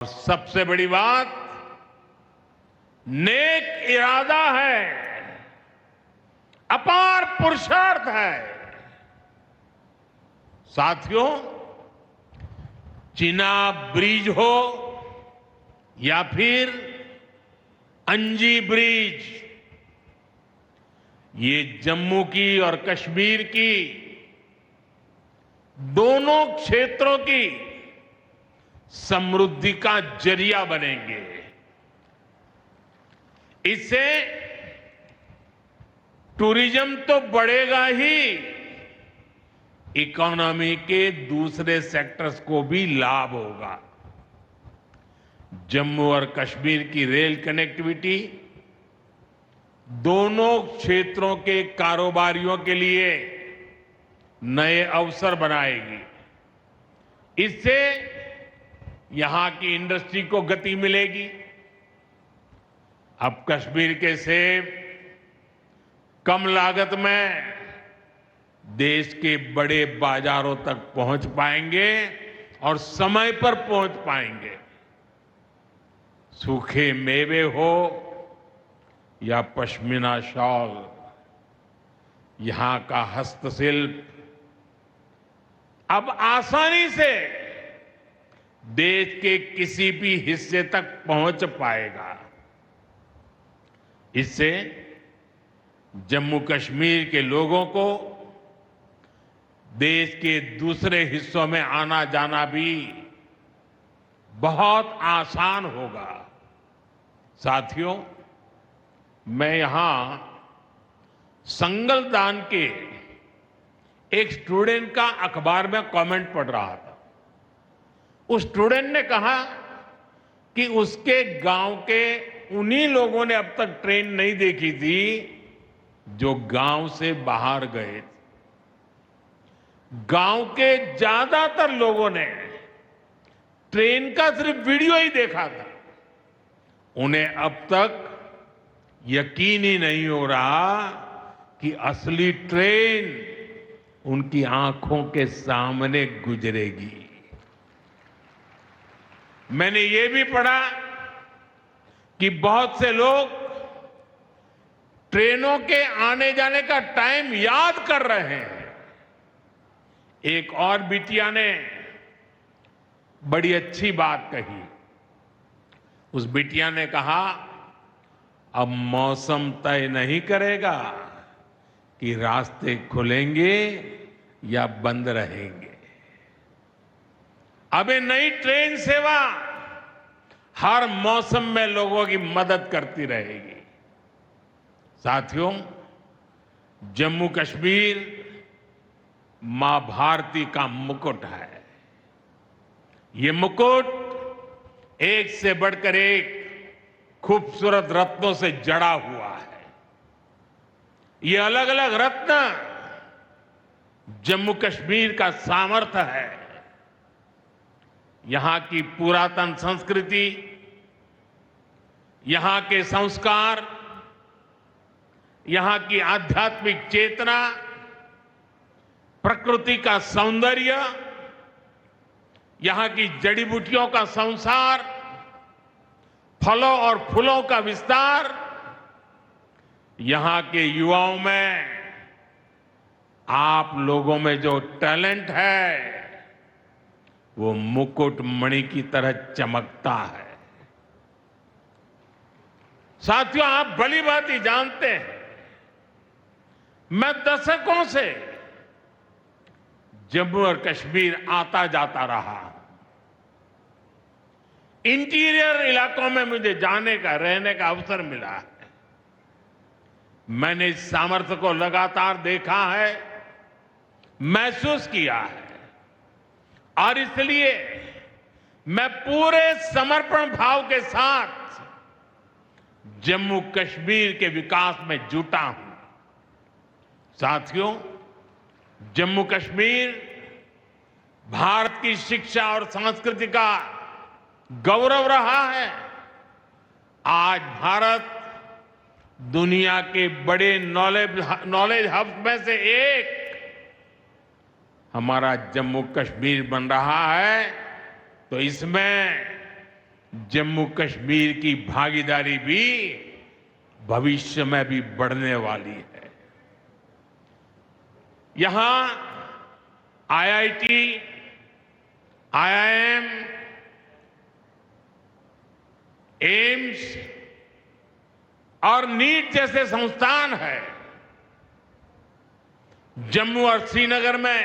सबसे बड़ी बात नेक इरादा है, अपार पुरुषार्थ है। साथियों, चिनाब ब्रिज हो या फिर अंजी ब्रिज, ये जम्मू की और कश्मीर की दोनों क्षेत्रों की समृद्धि का जरिया बनेंगे। इससे टूरिज्म तो बढ़ेगा ही, इकोनॉमी के दूसरे सेक्टर्स को भी लाभ होगा। जम्मू और कश्मीर की रेल कनेक्टिविटी दोनों क्षेत्रों के कारोबारियों के लिए नए अवसर बनाएगी। इससे यहां की इंडस्ट्री को गति मिलेगी। अब कश्मीर के सेब कम लागत में देश के बड़े बाजारों तक पहुंच पाएंगे और समय पर पहुंच पाएंगे। सूखे मेवे हो या पश्मीना शॉल, यहां का हस्तशिल्प अब आसानी से देश के किसी भी हिस्से तक पहुंच पाएगा। इससे जम्मू कश्मीर के लोगों को देश के दूसरे हिस्सों में आना जाना भी बहुत आसान होगा। साथियों, मैं यहां संगलदान के एक स्टूडेंट का अखबार में कमेंट पढ़ रहा था। उस स्टूडेंट ने कहा कि उसके गांव के उन्हीं लोगों ने अब तक ट्रेन नहीं देखी थी जो गांव से बाहर गए थे। गांव के ज्यादातर लोगों ने ट्रेन का सिर्फ वीडियो ही देखा था। उन्हें अब तक यकीन ही नहीं हो रहा कि असली ट्रेन उनकी आंखों के सामने गुजरेगी। मैंने ये भी पढ़ा कि बहुत से लोग ट्रेनों के आने जाने का टाइम याद कर रहे हैं। एक और बिटिया ने बड़ी अच्छी बात कही। उस बिटिया ने कहा, अब मौसम तय नहीं करेगा कि रास्ते खुलेंगे या बंद रहेंगे। अब ये नई ट्रेन सेवा हर मौसम में लोगों की मदद करती रहेगी। साथियों, जम्मू कश्मीर मां भारती का मुकुट है। ये मुकुट एक से बढ़कर एक खूबसूरत रत्नों से जड़ा हुआ है। ये अलग अलग रत्न जम्मू कश्मीर का सामर्थ्य है। यहां की पुरातन संस्कृति, यहां के संस्कार, यहां की आध्यात्मिक चेतना, प्रकृति का सौंदर्य, यहां की जड़ी बूटियों का संसार, फलों और फूलों का विस्तार, यहां के युवाओं में आप लोगों में जो टैलेंट है वो मुकुट मणि की तरह चमकता है। साथियों, आप भली भांति जानते हैं, मैं दशकों से जम्मू और कश्मीर आता जाता रहा। इंटीरियर इलाकों में मुझे जाने का, रहने का अवसर मिला है। मैंने इस सामर्थ्य को लगातार देखा है, महसूस किया है, और इसलिए मैं पूरे समर्पण भाव के साथ जम्मू कश्मीर के विकास में जुटा हूं। साथियों, जम्मू कश्मीर भारत की शिक्षा और संस्कृति का गौरव रहा है। आज भारत दुनिया के बड़े नॉलेज हब में से एक हमारा जम्मू कश्मीर बन रहा है। तो इसमें जम्मू कश्मीर की भागीदारी भी भविष्य में भी बढ़ने वाली है। यहां आईआईटी, आईआईएम, एम्स और नीट जैसे संस्थान हैं। जम्मू और श्रीनगर में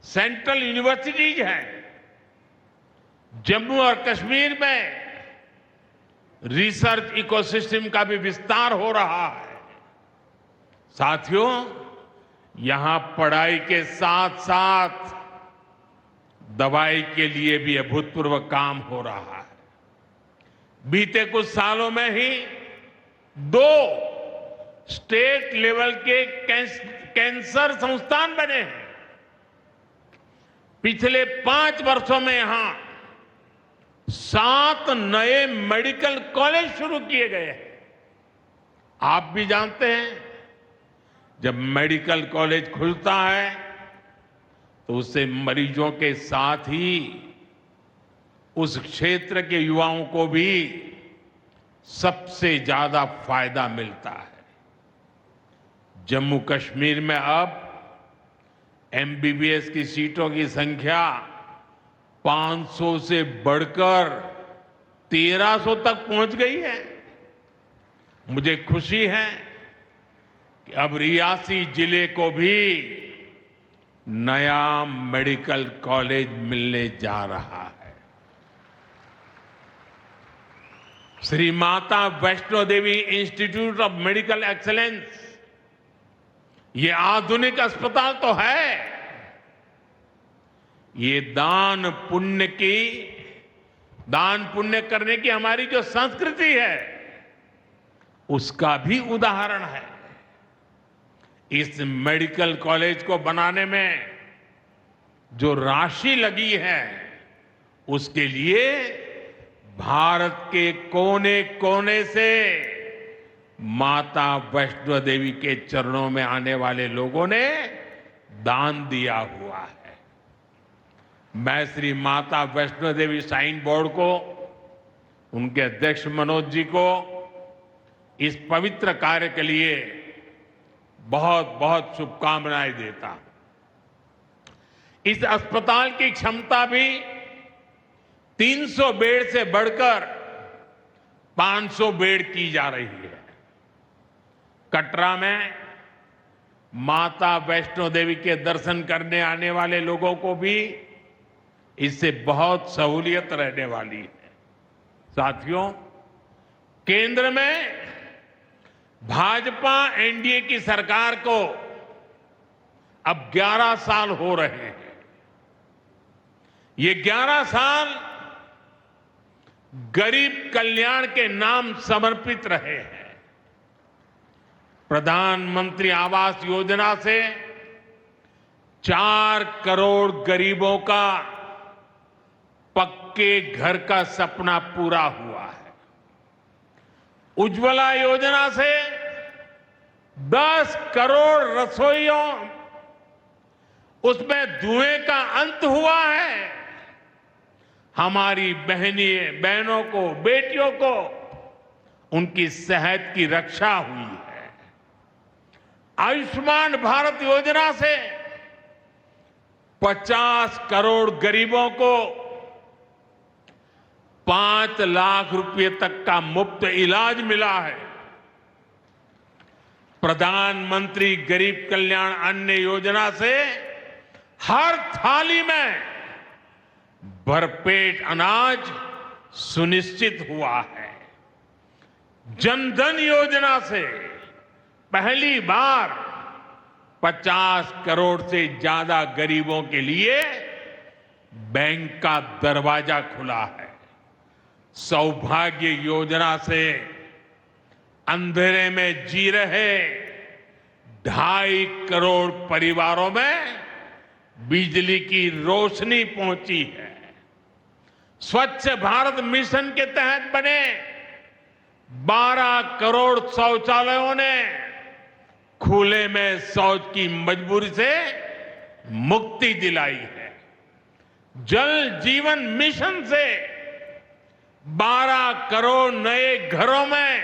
सेंट्रल यूनिवर्सिटीज हैं। जम्मू और कश्मीर में रिसर्च इकोसिस्टम का भी विस्तार हो रहा है। साथियों, यहां पढ़ाई के साथ साथ दवाई के लिए भी अभूतपूर्व काम हो रहा है। बीते कुछ सालों में ही 2 स्टेट लेवल के कैंसर संस्थान बने हैं। पिछले 5 वर्षों में यहां 7 नए मेडिकल कॉलेज शुरू किए गए हैं। आप भी जानते हैं, जब मेडिकल कॉलेज खुलता है तो उससे मरीजों के साथ ही उस क्षेत्र के युवाओं को भी सबसे ज्यादा फायदा मिलता है। जम्मू कश्मीर में अब एमबीबीएस की सीटों की संख्या 500 से बढ़कर 1300 तक पहुंच गई है। मुझे खुशी है कि अब रियासी जिले को भी नया मेडिकल कॉलेज मिलने जा रहा है। Shri Mata Vaishno Devi institute of medical excellence, ये आधुनिक अस्पताल तो है, ये दान पुण्य करने की हमारी जो संस्कृति है उसका भी उदाहरण है। इस मेडिकल कॉलेज को बनाने में जो राशि लगी है उसके लिए भारत के कोने कोने से माता वैष्णो देवी के चरणों में आने वाले लोगों ने दान दिया हुआ है। मैं श्री माता वैष्णो देवी श्राइन बोर्ड को, उनके अध्यक्ष मनोज जी को इस पवित्र कार्य के लिए बहुत बहुत शुभकामनाएं देता हूं। इस अस्पताल की क्षमता भी 300 बेड से बढ़कर 500 बेड की जा रही है। कटरा में माता वैष्णो देवी के दर्शन करने आने वाले लोगों को भी इससे बहुत सहूलियत रहने वाली है। साथियों, केंद्र में भाजपा एनडीए की सरकार को अब 11 साल हो रहे हैं। ये 11 साल गरीब कल्याण के नाम समर्पित रहे हैं। प्रधानमंत्री आवास योजना से 4 करोड़ गरीबों का पक्के घर का सपना पूरा हुआ है। उज्ज्वला योजना से 10 करोड़ रसोइयों, उसमें धुएं का अंत हुआ है। हमारी बहनों को, बेटियों को उनकी सेहत की रक्षा हुई है। आयुष्मान भारत योजना से 50 करोड़ गरीबों को 5 लाख रुपए तक का मुफ्त इलाज मिला है। प्रधानमंत्री गरीब कल्याण अन्न योजना से हर थाली में भरपेट अनाज सुनिश्चित हुआ है। जनधन योजना से पहली बार 50 करोड़ से ज्यादा गरीबों के लिए बैंक का दरवाजा खुला है। सौभाग्य योजना से अंधेरे में जी रहे 2.5 करोड़ परिवारों में बिजली की रोशनी पहुंची है। स्वच्छ भारत मिशन के तहत बने 12 करोड़ शौचालयों ने खुले में शौच की मजबूरी से मुक्ति दिलाई है। जल जीवन मिशन से 12 करोड़ नए घरों में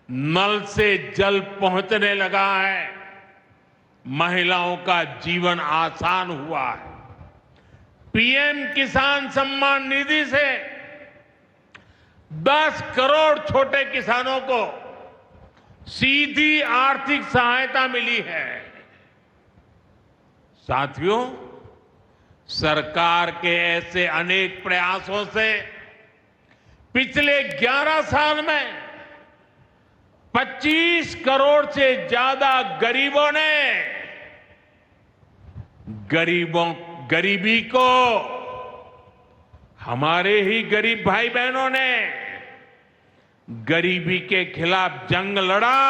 नल से जल पहुंचने लगा है। महिलाओं का जीवन आसान हुआ है। पीएम किसान सम्मान निधि से 10 करोड़ छोटे किसानों को सीधी आर्थिक सहायता मिली है। साथियों, सरकार के ऐसे अनेक प्रयासों से पिछले 11 साल में 25 करोड़ से ज्यादा गरीबों ने गरीबी को, हमारे ही गरीब भाई बहनों ने गरीबी के खिलाफ जंग लड़ा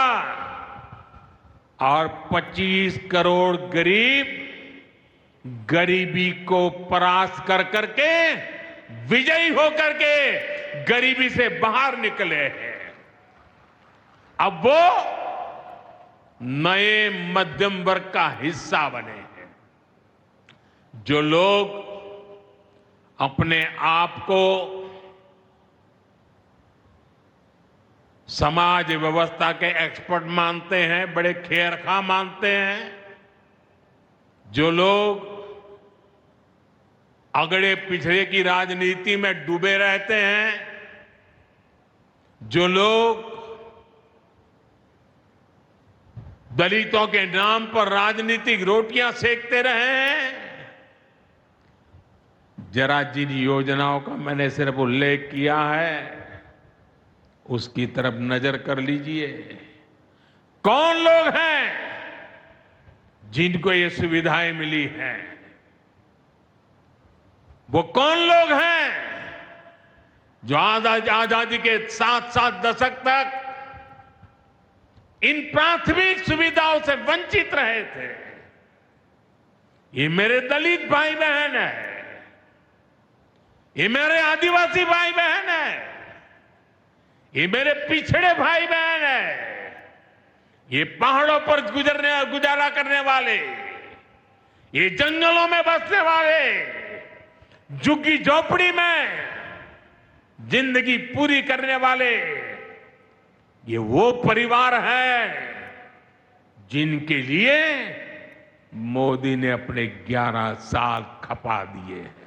और 25 करोड़ गरीब गरीबी को परास्त कर करके, विजयी होकर के गरीबी से बाहर निकले हैं। अब वो नए मध्यम वर्ग का हिस्सा बने हैं। जो लोग अपने आप को समाज व्यवस्था के एक्सपर्ट मानते हैं, बड़े खेरखा मानते हैं, जो लोग अगड़े पिछड़े की राजनीति में डूबे रहते हैं, जो लोग दलितों के नाम पर राजनीतिक रोटियां सेकते रहे हैं, जरा जिन योजनाओं का मैंने सिर्फ उल्लेख किया है उसकी तरफ नजर कर लीजिए। कौन लोग हैं जिनको ये सुविधाएं मिली हैं? वो कौन लोग हैं जो आजादी के 7 दशक तक इन प्राथमिक सुविधाओं से वंचित रहे थे? ये मेरे दलित भाई बहन है, ये मेरे आदिवासी भाई बहन है, ये मेरे पिछड़े भाई बहन है, ये पहाड़ों पर गुजारा करने वाले, ये जंगलों में बसने वाले, झुग्गी झोपड़ी में जिंदगी पूरी करने वाले, ये वो परिवार है जिनके लिए मोदी ने अपने 11 साल खपा दिए हैं।